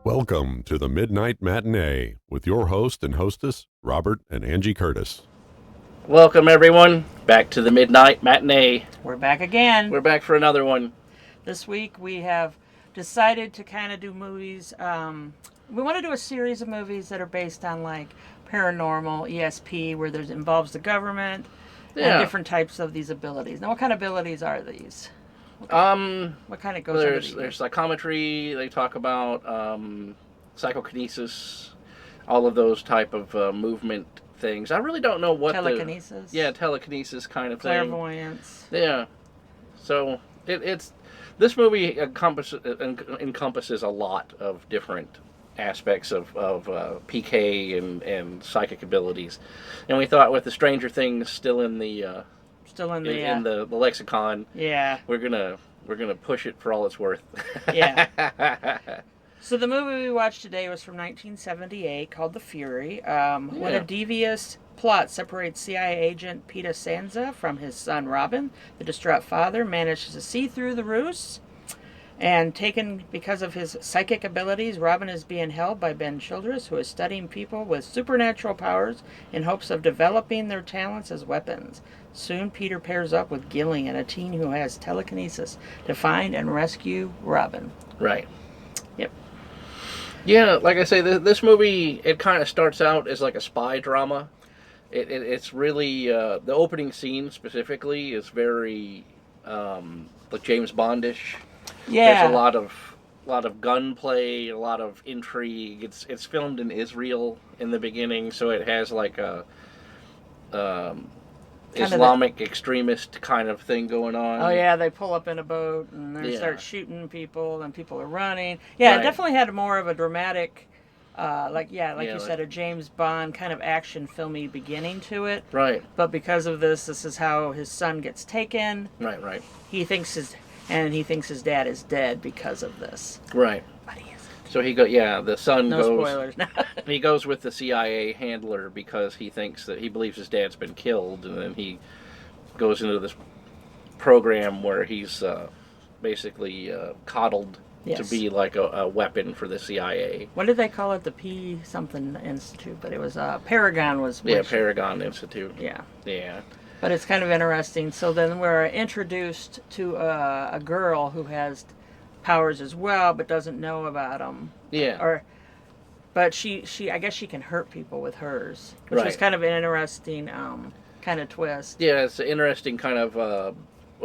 Welcome to the Midnight Matinee with your host and hostess, Robert and Angie Curtis. Welcome, everyone, back to the Midnight Matinee. We're back again. We're back for another one. This week we have decided to kind of do movies. We want to do a series of movies that are based on like paranormal, ESP, where there's involves the government and different types of these abilities. Now, what kind of abilities are these? What kind of goes into these? There's psychometry. They talk about psychokinesis, all of those type of movement things. I really don't know what telekinesis. Telekinesis kind of clairvoyance. Thing. Yeah. So it's this movie encompasses a lot of different aspects of PK and psychic abilities, and we thought with the Stranger Things still in the lexicon, we're gonna push it for all it's worth. Yeah. So the movie we watched today was from 1978, called The Fury. When a devious plot separates CIA agent Peter Sansa from his son Robin, the distraught father manages to see through the ruse. And taken because of his psychic abilities, Robin is being held by Ben Childress, who is studying people with supernatural powers in hopes of developing their talents as weapons. Soon, Peter pairs up with Gillian, a teen who has telekinesis, to find and rescue Robin. Right. Yep. Yeah, like I say, this movie, it kind of starts out as like a spy drama. It's really, the opening scene specifically is very, like James Bondish. Yeah. There's a lot of gunplay, a lot of intrigue. It's filmed in Israel in the beginning, so it has like a Islamic extremist kind of thing going on. Oh yeah, they pull up in a boat and they start shooting people, and people are running. Yeah, right. It definitely had more of a dramatic, you said, a James Bond kind of action filmy beginning to it. Right. But because of this is how his son gets taken. Right. He thinks his dad is dead because of this. Right. But he isn't. So the son goes... No spoilers. He goes with the CIA handler because he believes his dad's been killed, and then he goes into this program where he's basically coddled to be like a weapon for the CIA. What did they call it? The P something Institute, but it was Paragon was... Paragon Institute. Yeah. Yeah. But it's kind of interesting. So then we're introduced to a girl who has powers as well, but doesn't know about them. Yeah. But she I guess she can hurt people with hers, which is kind of an interesting kind of twist. Yeah, it's an interesting kind of what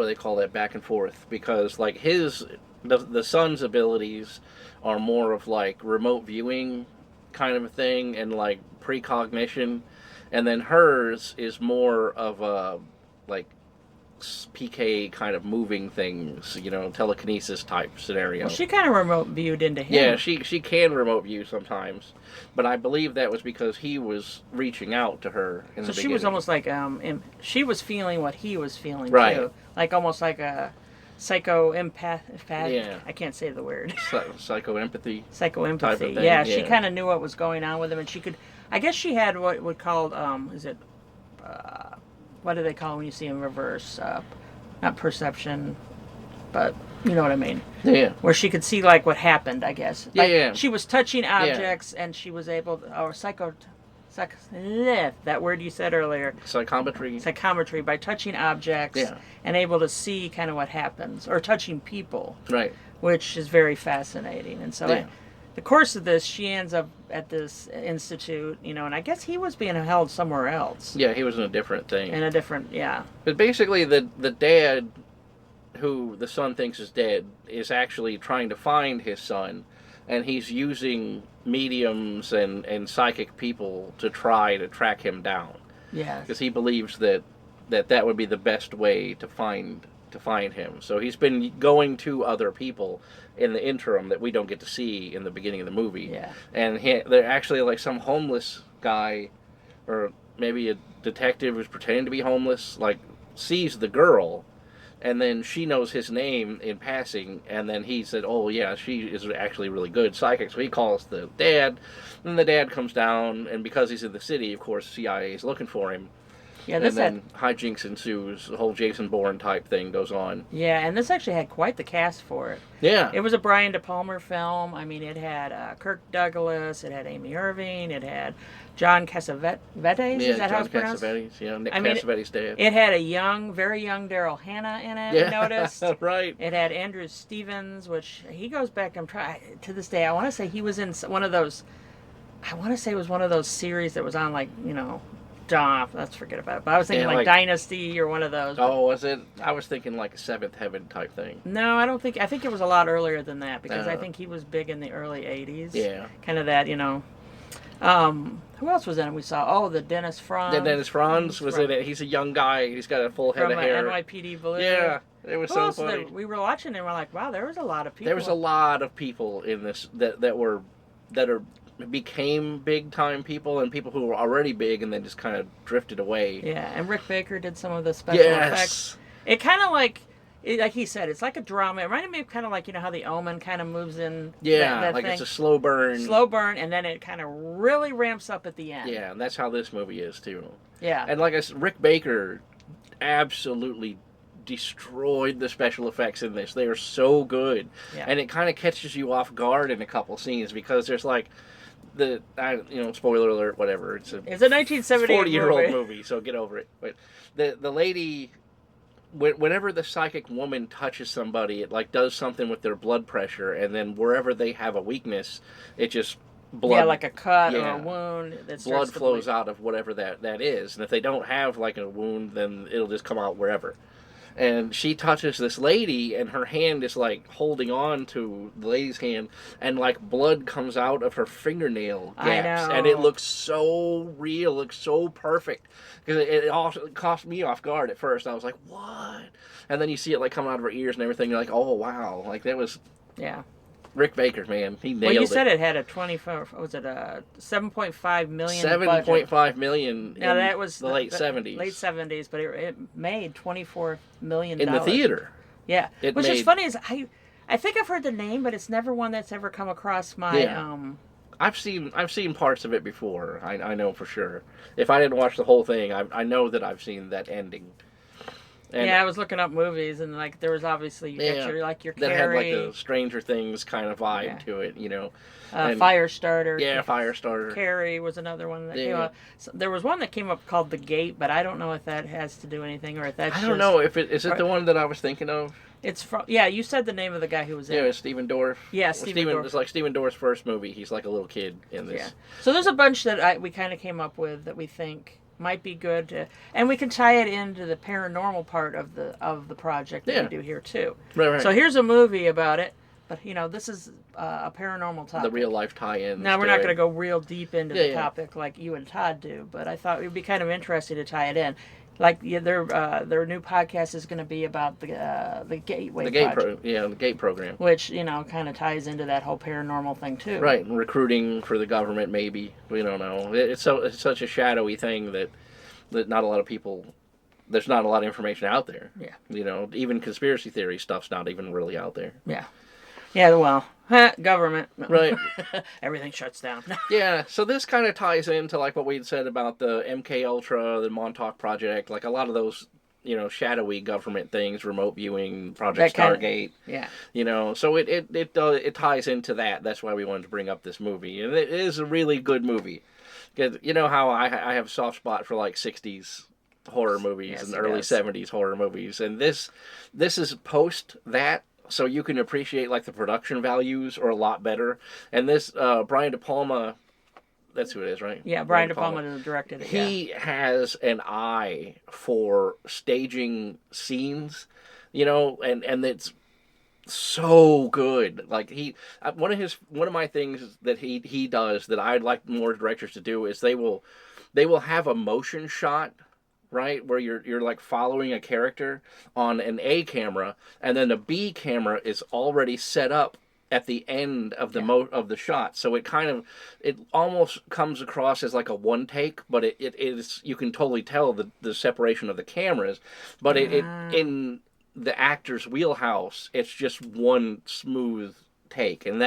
do they call that, back and forth, because like the son's abilities are more of like remote viewing kind of a thing and like precognition. And then hers is more of a, like, PK kind of moving things, telekinesis type scenario. Well, she kind of remote viewed into him. Yeah, she can remote view sometimes. But I believe that was because he was reaching out to her in the beginning. So she was almost like, she was feeling what he was feeling, too. Like, almost like a psycho-empath. Yeah. I can't say the word. Psychoempathy. Psychoempathy. Yeah, she kind of knew what was going on with him, and she could... I guess she had what would called, what do they call when you see in reverse? Not perception, but you know what I mean. Yeah. Where she could see like what happened, I guess. Like, yeah. She was touching objects and she was able to, that word you said earlier. Psychometry, by touching objects and able to see kind of what happens, or touching people. Right. Which is very fascinating. And so the course of this, she ends up at this institute, and I guess he was being held somewhere else. Yeah, he was in a different thing. But basically, the dad, who the son thinks is dead, is actually trying to find his son, and he's using mediums and psychic people to try to track him down. Yeah. Because he believes that would be the best way to find him. So he's been going to other people in the interim that we don't get to see in the beginning of the movie. Yeah. And they're actually like some homeless guy, or maybe a detective who's pretending to be homeless, like sees the girl, and then she knows his name in passing, and then he said, oh yeah, she is actually really good psychic. So he calls the dad, and the dad comes down, and because he's in the city, of course, CIA is looking for him. Yeah, and then hijinks ensues. The whole Jason Bourne type thing goes on. Yeah, and this actually had quite the cast for it. Yeah. It was a Brian De Palma film. I mean, it had Kirk Douglas, it had Amy Irving, it had John Cassavetes. Is that how it's pronounced? Cassavetes. Yeah, Nick Cassavetes' dad. It had a very young Daryl Hannah in it. Yeah, I noticed. Right. It had Andrew Stevens, which he goes back. To this day. I want to say he was in one of those. I want to say it was one of those series that was on let's forget about it. But I was thinking like Dynasty or one of those. Oh, was it? I was thinking like a Seventh Heaven type thing. No, I don't think. I think it was a lot earlier than that because I think he was big in the early '80s. Yeah. Kind of that, Who else was in it? We saw the Dennis Franz. Dennis Franz was in it. He's a young guy. He's got a full head of hair. From NYPD Blue. Yeah, it was so funny. We were watching and we're like, wow, there was a lot of people. There was a lot of people in this that became big time people and people who were already big and then just kind of drifted away. Yeah, and Rick Baker did some of the special effects. It kind of like he said, it's like a drama. It reminded me of kind of like, how the Omen kind of moves in. Yeah, that like thing. It's a slow burn. Slow burn, and then it kind of really ramps up at the end. Yeah, and that's how this movie is too. Yeah. And like I said, Rick Baker absolutely destroyed the special effects in this. They are so good. Yeah. And it kind of catches you off guard in a couple scenes because there's like spoiler alert, whatever. It's a 1978 40-year-old movie, so get over it. But the lady, whenever the psychic woman touches somebody, it like does something with their blood pressure, and then wherever they have a weakness, it just blood. Yeah, like a cut or a wound. Blood flows out of whatever that is, and if they don't have like a wound, then it'll just come out wherever. And she touches this lady, and her hand is like holding on to the lady's hand, and like blood comes out of her fingernail gaps, I know. and it looks so real, looks so perfect. Because it also caught me off guard at first. I was like, "What?" And then you see it like coming out of her ears and everything. You're like, "Oh wow!" Like that was Rick Baker, man, he nailed it. Well, you said it had a 7.5 million. $7.5 million. Now that was the late '70s. Late '70s, but it made $24 million in the theater. Yeah, which is funny is I think I've heard the name, but it's never one that's ever come across my. Yeah. I've seen parts of it before. I know for sure. If I didn't watch the whole thing, I know that I've seen that ending. And I was looking up movies, and like there was obviously your Carrie. That had like a Stranger Things kind of vibe to it, Firestarter. Yeah, Firestarter. Carrie was another one that came up. So there was one that came up called The Gate, but I don't know if that has to do anything or if that's. I don't know if is it the one that I was thinking of. It's from you said the name of the guy who was in it. Yeah, it's Stephen Dorff. Yeah, Stephen Dorff. It's like Stephen Dorff's first movie. He's like a little kid in this. Yeah. So there's a bunch that we kind of came up with that we think might be good, and we can tie it into the paranormal part of the project that we do here too. Right. So here's a movie about it, but this is a paranormal topic. The real life tie-in. Now we're not going to go real deep into the topic like you and Todd do, but I thought it would be kind of interesting to tie it in. Like their new podcast is going to be about the Gateway Project. The GATE program, which kind of ties into that whole paranormal thing too. Right, and recruiting for the government, maybe we don't know. It's such a shadowy thing that not a lot of people. There's not a lot of information out there. Yeah. Even conspiracy theory stuff's not even really out there. Yeah. Yeah. Well, government. Right. Everything shuts down. Yeah. So this kind of ties into like what we'd said about the MK Ultra, the Montauk Project, like a lot of those, shadowy government things, remote viewing, Project Stargate. So it ties into that. That's why we wanted to bring up this movie, and it is a really good movie. Because you know how I have a soft spot for like '60s horror movies and early '70s horror movies, and this is post that. So you can appreciate like the production values are a lot better. And this Brian De Palma, that's who it is, right? Yeah, Brian De Palma directed it. He has an eye for staging scenes, and it's so good. Like one of my things that he does that I'd like more directors to do is they will have a motion shot, right, where you're like following a character on an A camera, and then the B camera is already set up at the end of the of the shot, so it almost comes across as like a one take, but it is, you can totally tell the separation of the cameras, but it in the actor's wheelhouse, it's just one smooth take, and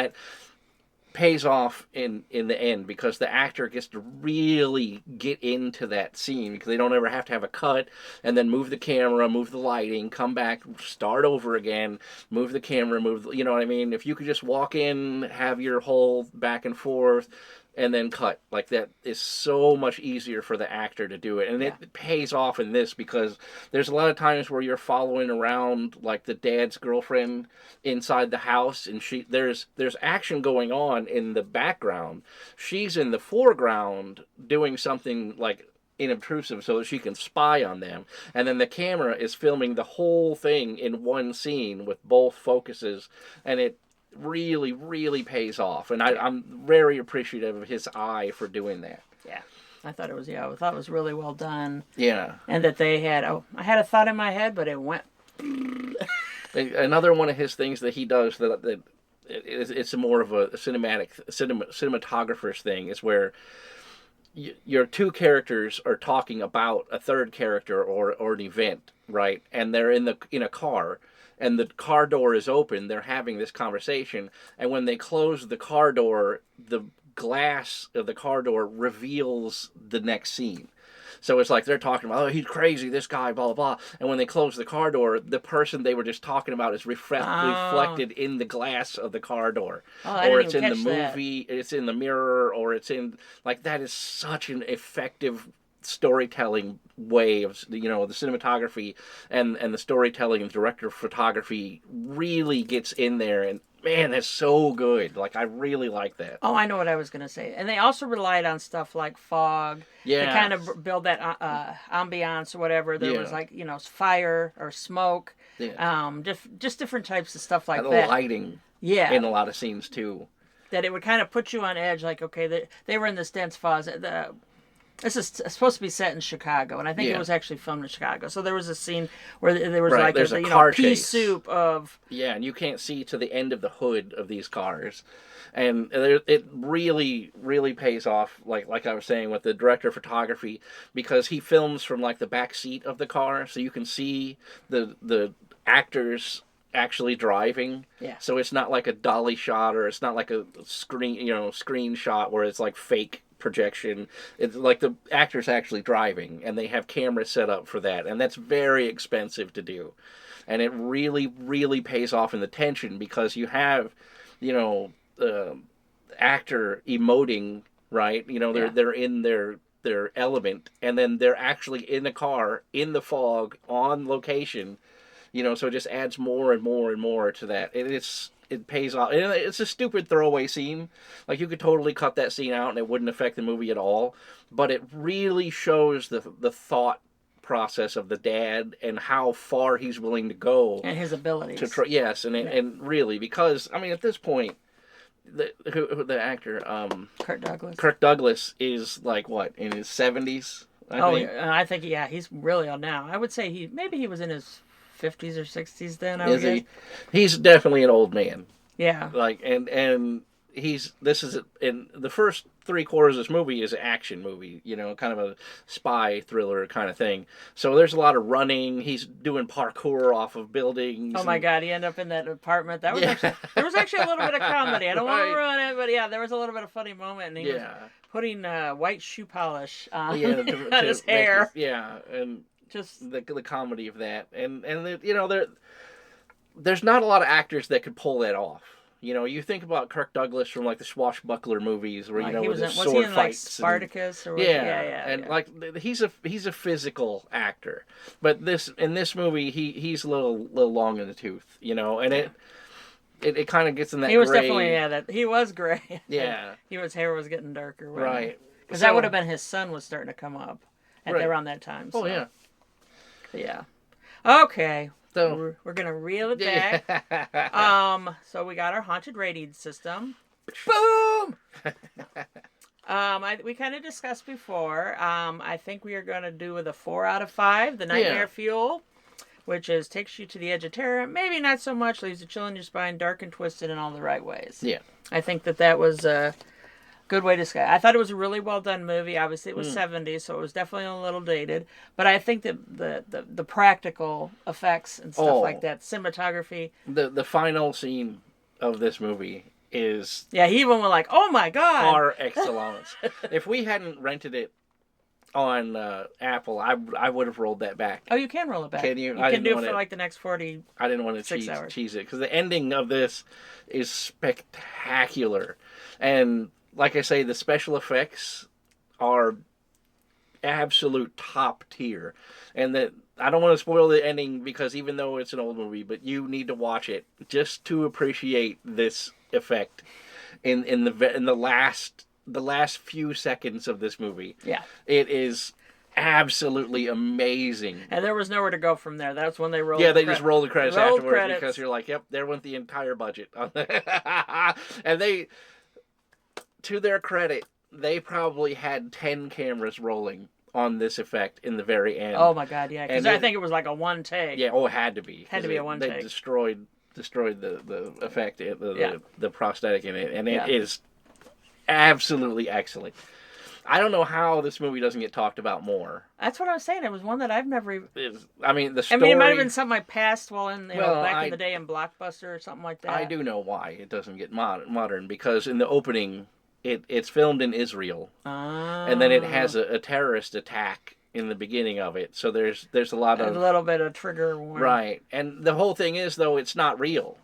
pays off in the end because the actor gets to really get into that scene because they don't ever have to have a cut and then move the camera, move the lighting, come back, start over again, move the camera, you know what I mean? If you could just walk in, have your whole back and forth, and then cut. Like, that is so much easier for the actor to do it. And it pays off in this because there's a lot of times where you're following around, like, the dad's girlfriend inside the house, and there's action going on in the background. She's in the foreground doing something, like, inobtrusive so that she can spy on them. And then the camera is filming the whole thing in one scene with both focuses, and it really, really pays off, and I'm very appreciative of his eye for doing that. Yeah, I thought it was really well done. Yeah, and that they had. I had a thought in my head, but it went. Another one of his things that he does that it's more of a cinematographer's thing is where your two characters are talking about a third character or an event, right? And they're in a car. And the car door is open, they're having this conversation, and when they close the car door, the glass of the car door reveals the next scene. So it's like they're talking about, oh, he's crazy, this guy, blah, blah, blah. And when they close the car door, the person they were just talking about is reflected in the glass of the car door. Or it's in the movie, it's in the mirror, or it's in, like, that is such an effective storytelling way of, the cinematography and the storytelling and director of photography really gets in there, and man, that's so good. Like, I really like that. Oh, I know what I was going to say. And they also relied on stuff like fog to kind of build that ambiance or whatever. There was, like, fire or smoke, just different types of stuff like that. Lighting in a lot of scenes too. That it would kind of put you on edge, like, okay, they were in this dense fog. This is supposed to be set in Chicago, and I think it was actually filmed in Chicago. So there was a scene where there was there's a car pea chase. soup of... Yeah, and you can't see to the end of the hood of these cars. And it really, really pays off, like I was saying, with the director of photography, because he films from, like, the back seat of the car, so you can see the actors actually driving. Yeah. So it's not like a dolly shot, or it's not like a screen shot where it's like fake projection. It's like the actor's actually driving, and they have cameras set up for that, and that's very expensive to do. And it really, really pays off in the tension, because you have, actor emoting, right? They're in their element, and then they're actually in a car, in the fog, on location, so it just adds more and more and more to that. It pays off. And it's a stupid throwaway scene. Like, you could totally cut that scene out and it wouldn't affect the movie at all. But it really shows the thought process of the dad and how far he's willing to go. And his abilities. And really, because, I mean, at this point, the actor... Kirk Douglas is, like, what, in his 70s, I think? I think, he's really old now. I would say maybe he was in his 50s or 60s then. Is he? He's definitely an old man. Yeah. Like, and this is in the first 3/4 of this movie is an action movie, kind of a spy thriller kind of thing. So there's a lot of running. He's doing parkour off of buildings. Oh my God, he ended up in that apartment. That was there was actually a little bit of comedy. I don't want to ruin it, but there was a little bit of funny moment, and he was putting white shoe polish on his hair. And just the comedy of that, and there's not a lot of actors that could pull that off. You think about Kirk Douglas from, like, the swashbuckler movies, where with his sword fights, like Spartacus, like he's a physical actor, but in this movie he's a little long in the tooth, and it kind of gets in that. He was gray. Definitely he was gray. Yeah, his hair was getting darker, right? Because that would have been his son was starting to come up around that time. So. Oh yeah. Yeah. Okay. So we're gonna reel it back. So we got our haunted rating system. Boom. We kind of discussed before. I think we are gonna do with a 4 out of 5. The nightmare fuel, which takes you to the edge of terror. Maybe not so much. Leaves a chill in your spine, dark and twisted in all the right ways. Yeah. I think that was a good way to say it. I thought it was a really well done movie. Obviously, it was 70s, so it was definitely a little dated. But I think that the practical effects and stuff like that, cinematography. The final scene of this movie is Yeah, he even went like, "Oh my god!" par excellence. If we hadn't rented it on Apple, I would have rolled that back. Oh, you can roll it back. Can you? You can do it for like the next 40. I didn't want to cheese it because the ending of this is spectacular, and like I say, the special effects are absolute top tier, and that I don't want to spoil the ending because even though it's an old movie, but you need to watch it just to appreciate this effect in the last few seconds of this movie. Yeah, it is absolutely amazing. And there was nowhere to go from there. That's when they rolled. Yeah, they just rolled the credits afterwards because you're like, yep, there went the entire budget. And they, to their credit, they probably had 10 cameras rolling on this effect in the very end. Oh my god, yeah, because I think it was like a one take. Yeah, it had to be. Had to be a one take. They destroyed the effect, the prosthetic in it, and it is absolutely excellent. I don't know how this movie doesn't get talked about more. That's what I was saying. It was one that I've never. I mean, the story. It might have been something I passed while in back in the day in Blockbuster or something like that. I do know why it doesn't get modern because in the opening, it's filmed in Israel, and then it has a terrorist attack in the beginning of it. So there's a little bit of trigger warning. Right, and the whole thing is though it's not real.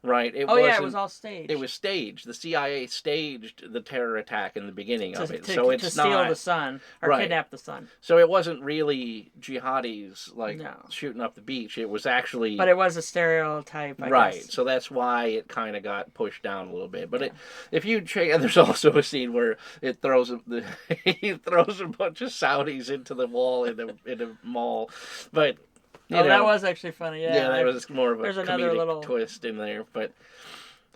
Right. It was all staged. It was staged. The CIA staged the terror attack in the beginning of it. So it's to steal the son or kidnap the son. So it wasn't really jihadis shooting up the beach. It was actually. But it was a stereotype. I guess. So that's why it kind of got pushed down a little bit. But if you check, and there's also a scene where he throws a bunch of Saudis into the wall in a mall, but. That was actually funny. Yeah, that was more of a comedic twist in there. But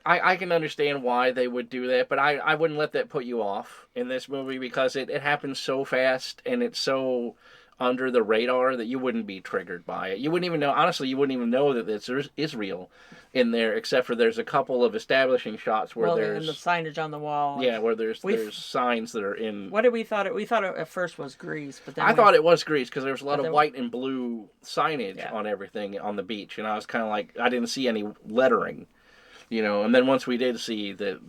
I can understand why they would do that, but I wouldn't let that put you off in this movie because it happens so fast and it's so under the radar that you wouldn't be triggered by it. You wouldn't even know, honestly, that it's Israel in there, except for there's a couple of establishing shots where there's... and the signage on the wall. Yeah, where there's signs that are in... What did we thought it... We thought it at first was Greece, but then... I thought it was Greece because there was a lot of white and blue signage on everything on the beach, and I was kind of like, I didn't see any lettering, and then once we did see the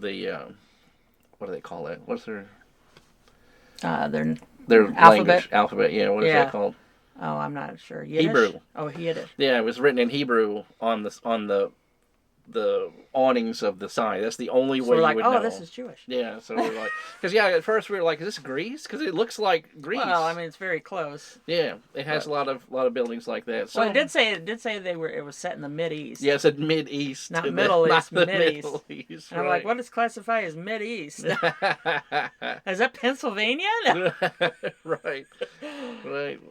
what do they call it? What's their... Their alphabet. Alphabet, yeah. What is that called? Oh, I'm not sure. Yiddish? Hebrew. Oh, Yiddish. Yeah, it was written in Hebrew on the awnings of the sign. That's the only way you would know. Oh, this is Jewish. Yeah, so we're like, because at first we were like, is this Greece? Because it looks like Greece. Well, I mean, it's very close. Yeah, it has a lot of buildings like that. So it did say it was set in the Mid-East. Yeah, it said Mid-East, not Middle East, not Mid-East. And I'm like, what is classified as Mid-East? Is that Pennsylvania? No. Right.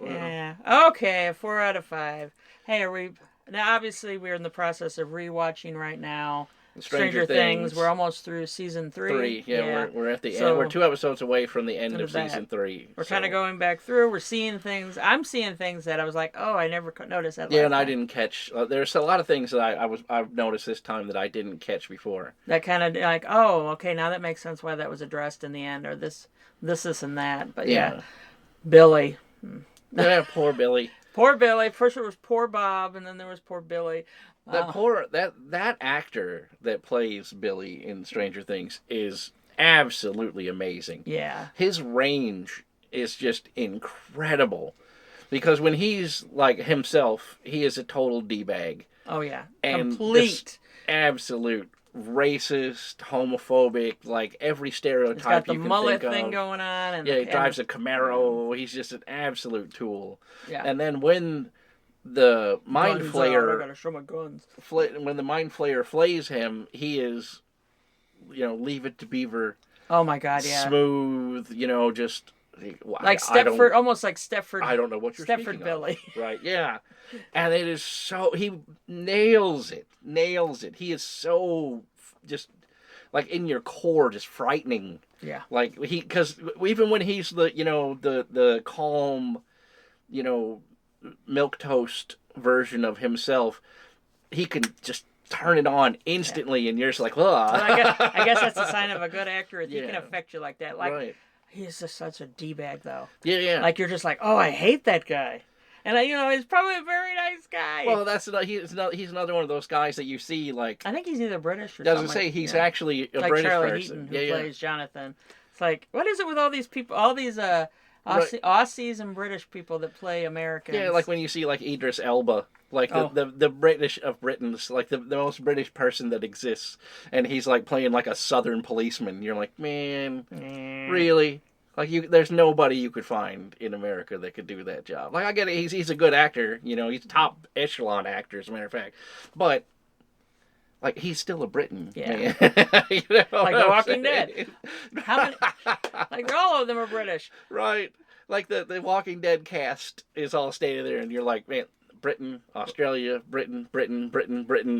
Yeah. Okay, 4 out of 5. Hey, are we? Now, obviously, we're in the process of rewatching right now. Stranger Things. We're almost through season 3. Yeah. We're at the end. We're 2 episodes away from the end of season 3. We're kind of going back through. We're seeing things. I'm seeing things that I was like, oh, I never noticed that. Yeah, and I didn't catch. There's a lot of things that I've noticed this time that I didn't catch before. That kind of like, oh, okay, now that makes sense why that was addressed in the end, or this, and that. But yeah. Billy. Yeah, poor Billy. Poor Billy. First it was poor Bob, and then there was poor Billy. That actor that plays Billy in Stranger Things is absolutely amazing. Yeah. His range is just incredible. Because when he's like himself, he is a total D-bag. Oh yeah. And complete. Absolute racist, homophobic, like every stereotype you can think of. He's got the mullet thing going on. And he drives a Camaro. He's just an absolute tool. Yeah. And then when the mind flayer, I gotta show my guns. When the mind flayer flays him, he is, leave it to Beaver. Oh my God! Yeah. Smooth, just like Stepford, almost like Stepford. I don't know what you're Stepford Billy. Right? Yeah. And it is he nails it. He is so just like in your core, just frightening. Yeah. Like because even when he's the calm, milquetoast version of himself, he can just turn it on instantly, and you're just like, well, I guess that's a sign of a good actor. He can affect you like that. Like, right. He's just such a D-bag, though. Yeah. Like, you're just like, oh, I hate that guy. And, he's probably a very nice guy. guy. Well, he's another one of those guys that you see like. I think he's either British or Doesn't something. say he's actually a like British Charlie person. Heaton, who plays Jonathan. It's like, what is it with all these people, all these Aussies and British people that play Americans? Yeah, like when you see like Idris Elba, like the British of Britain's, like the most British person that exists, and he's like playing like a Southern policeman. You're like, man, really? Like there's nobody you could find in America that could do that job. Like I get it, he's a good actor, he's a top echelon actor, as a matter of fact, but. Like, he's still a Briton. Yeah. Like The Walking Dead. How many? Like, all of them are British. Right. Like, the Walking Dead cast is all staying there, and you're like, man, Britain, Australia, Britain. And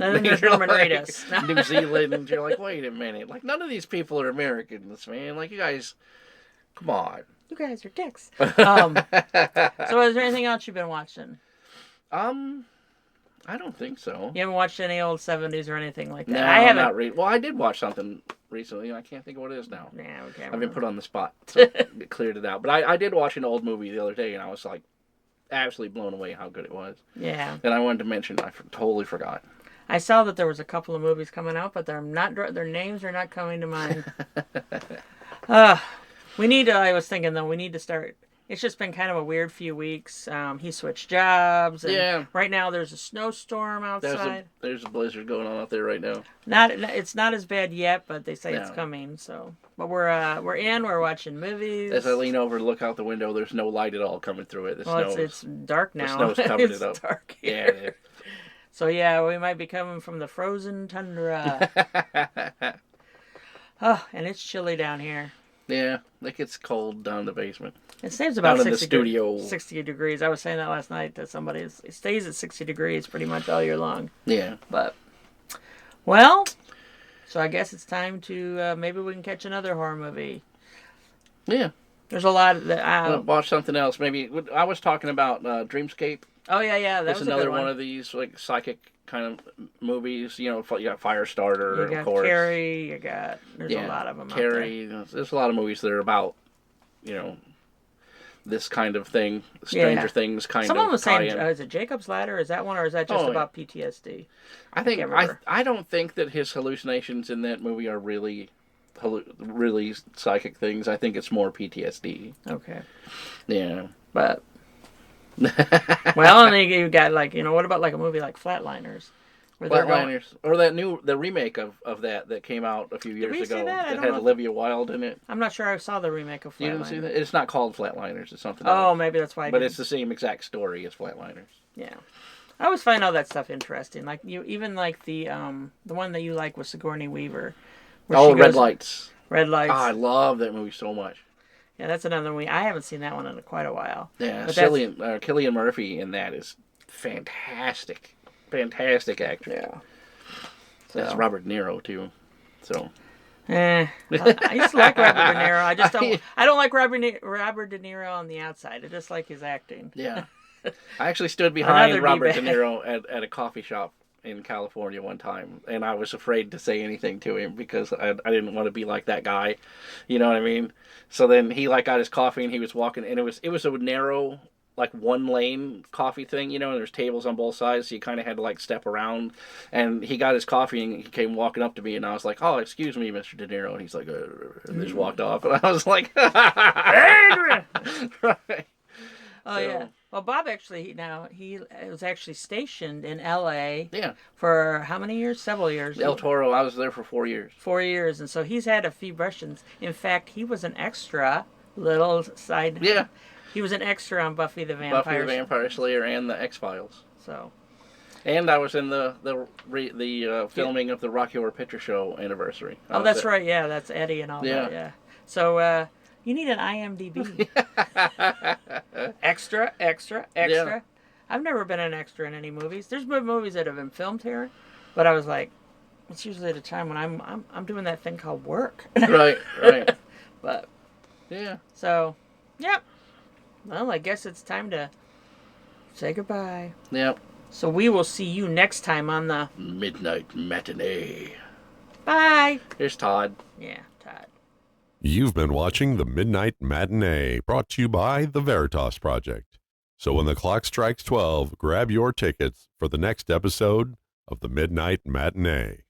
then there's Norman Reedus. New Zealand. And you're like, wait a minute. Like, none of these people are Americans, man. Like, you guys, come on. You guys are dicks. So is there anything else you've been watching? I don't think so. You haven't watched any old 70s or anything like that? No, I haven't. not well, I did watch something recently. I can't think of what it is now. Yeah, okay. I've been put on the spot, so it cleared it out. But I did watch an old movie the other day, and I was like absolutely blown away how good it was. Yeah. And I wanted to mention, totally forgot. I saw that there was a couple of movies coming out, but their names are not coming to mind. I was thinking, though, we need to start. It's just been kind of a weird few weeks. He switched jobs. And right now there's a snowstorm outside. There's a blizzard going on out there right now. It's not as bad yet, but they say it's coming. So, but we're watching movies. As I lean over to look out the window, there's no light at all coming through it. It's dark now. The snow's covered it up. It's dark here. Yeah, it is. So we might be coming from the frozen tundra. And it's chilly down here. Yeah, it gets cold down in the basement. It stays about down in the studio. 60 degrees. I was saying that last night to somebody. It stays at 60 degrees pretty much all year long. Yeah. But, well, so I guess it's time to, maybe we can catch another horror movie. Yeah. There's a lot that watch something else. Maybe, I was talking about Dreamscape. Oh, yeah. That's another one of these, like, psychic kind of movies. You got Firestarter, of course. Carrie, there's a lot of them Carrie, there's a lot of movies that are about, this kind of thing, Stranger Things kind of. Someone was saying, is it Jacob's Ladder? Is that one, or is that just about PTSD? I don't think that his hallucinations in that movie are really psychic things. I think it's more PTSD. Okay. Yeah. But. Well, and you got what about like a movie like Flatliners? Flatliners, or the remake of that came out a few years ago that had Olivia Wilde in it. I'm not sure I saw the remake of Flatliners. You didn't see that? It's not called Flatliners. It's something else. Oh, maybe that's why. It's the same exact story as Flatliners. Yeah, I always find all that stuff interesting. Like even like the one that you like with Sigourney Weaver. Red Lights. Red Lights. Oh, I love that movie so much. Yeah, that's another one. I haven't seen that one in quite a while. Yeah, Cillian Murphy in that is fantastic. Fantastic actor. Yeah. So. That's Robert De Niro too. So. I used to like Robert De Niro. I just don't. I don't like Robert De Niro on the outside. I just like his acting. Yeah. I actually stood behind Robert De Niro at a coffee shop in California one time, and I was afraid to say anything to him because I didn't want to be like that guy. You know what I mean? So then he got his coffee and he was walking, and it was a narrow, like, one lane coffee thing, and there's tables on both sides, so you kind of had to step around. And he got his coffee and he came walking up to me, and I was like, "Oh, excuse me, Mr. De Niro," and he's like, and just walked off, and I was like, Adrian! Right. Oh, yeah. Well, Bob he was actually stationed in L.A. Yeah. For how many years? Several years. El Toro, I was there for 4 years. 4 years, and so he's had a few brush-ins. In fact, he was an extra, little side. Yeah. He was an extra on Buffy the Vampire Slayer and the X-Files. So. And I was in the filming of the Rocky Horror Picture Show anniversary. That's right. Yeah, that's Eddie and all that. Yeah. So you need an IMDb. Extra. Yeah. I've never been an extra in any movies. There's been movies that have been filmed here, but I was like, it's usually at a time when I'm doing that thing called work. Right. But. Yeah. So, yep. Well, I guess it's time to say goodbye. Yep. So we will see you next time on the Midnight Matinee. Bye. Here's Todd. Yeah, Todd. You've been watching the Midnight Matinee, brought to you by the Veritas Project. So when the clock strikes 12, grab your tickets for the next episode of the Midnight Matinee.